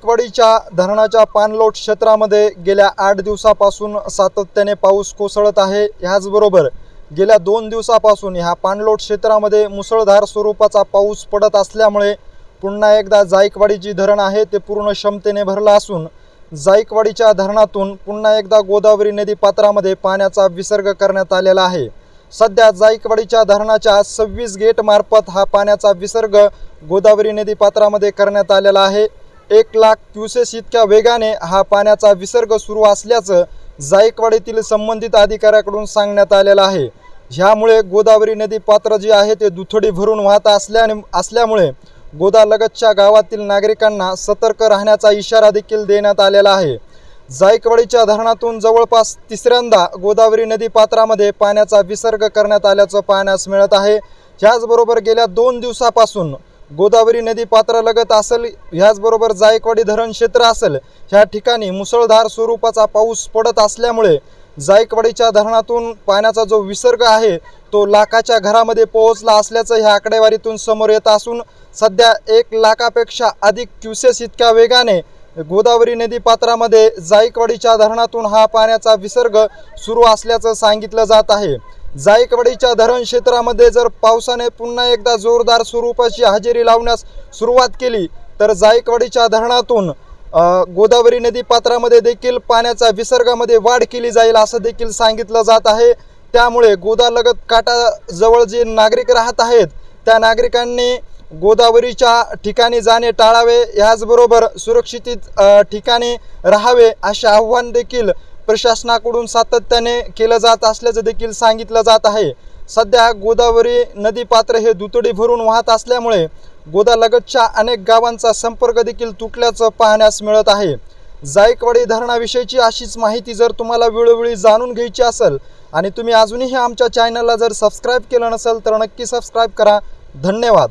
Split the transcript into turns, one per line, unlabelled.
जायकवाडीच्या धरणाच्या पाणलोट क्षेत्रामध्ये गेल्या 8 दिवसापासून सातत्याने पाऊस कोसळत आहे। याचबरोबर गेल्या 2 दिवसापासून ह्या पाणलोट क्षेत्रामध्ये मुसळधार स्वरूपाचा पाऊस पडत असल्यामुळे पुन्हा एकदा जायकवाडी धरण आहे ते पूर्ण क्षमतेने भरला असून जायकवाडीच्या धरणातून पुन्हा एकदा गोदावरी नदी पात्रामध्ये पाण्याचा विसर्ग करण्यात आलेला आहे। सध्या जायकवाडीच्या धरणाच्या 26 गेट मार्फत हा पाण्याचा विसर्ग गोदावरी नदी पात्रामध्ये करण्यात आलेला आहे। 1 लाख क्युसेस इतक्या वेगाने हा पाण्याचा विसर्ग सुरू असल्याचं जायकवाडीतील संबंधित अधिकाऱ्याकडून सांगण्यात आलेलं आहे। ह्यामुळे गोदावरी नदी पात्र जे आहे ते दुथडी भरून वाहत असल्यामुळे गोदालगतच्या गावातील नागरिकांना सतर्क राहण्याचा इशारा देखील देण्यात आलेला आहे। जायकवाडीच्या धरणातून जवळपास तिसऱ्यांदा गोदावरी नदी पात्रामध्ये पाण्याचा विसर्ग करण्यात आल्याचं पाहण्यास मिळत आहे। ह्याचबरोबर गेल्या 2 दिवसापासून गोदावरी नदी पात्रालगत असेल ह्याचबरोबर जायकवाडी धरण क्षेत्र असेल ह्या ठिकाणी मुसळधार स्वरूपाचा पाऊस पडत असल्यामुळे जायकवाडीच्या धरणातून पाण्याचा जो विसर्ग आहे तो लाखाच्या घरामध्ये पोहोचला असल्याचं ह्या आकडेवारीतून समोर येत असून सध्या 1 लाखापेक्षा अधिक क्युसेस इतक्या वेगाने गोदावरी नदी पात्रामध्ये जायकवाडीच्या धरणातून हा पाण्याचा विसर्ग सुरू असल्याचं सांगितलं जात आहे। जायकवाडीच्या धरण क्षेत्रामध्ये जर पावसाने पुन्हा एकदा जोरदार स्वरूपाची हजेरी लावण्यास सुरुवात केली तर जायकवाडीच्या धरणातून गोदावरी नदी पात्रामध्ये देखील पाण्याचा विसर्गामध्ये वाढ केली जाईल असं देखील सांगितलं जात आहे। त्यामुळे गोदालगत काठाजवळ जे नागरिक राहत आहेत त्या नागरिकांनी गोदावरीच्या ठिकाणी जाणे टाळावे, याचबरोबर सुरक्षित ठिकाणी राहावे असे आव्हान देखील प्रशासनाकडून सातत्याने केलं जात असल्याचं देखील सांगितलं जात आहे। सध्या गोदावरी नदी पात्र हे दुथडी भरून वाहत असल्यामुळे गोदालगतच्या अनेक गावांचा संपर्क देखील तुटल्याचं पाहण्यास मिळत आहे। जायकवाडी धरणाविषयीची अशीच माहिती जर तुम्हाला वेळोवेळी जाणून घ्यायची असेल आणि तुम्ही अजूनही आमच्या चॅनलला जर सबस्क्राईब केलं नसेल तर नक्की सबस्क्राईब करा। धन्यवाद।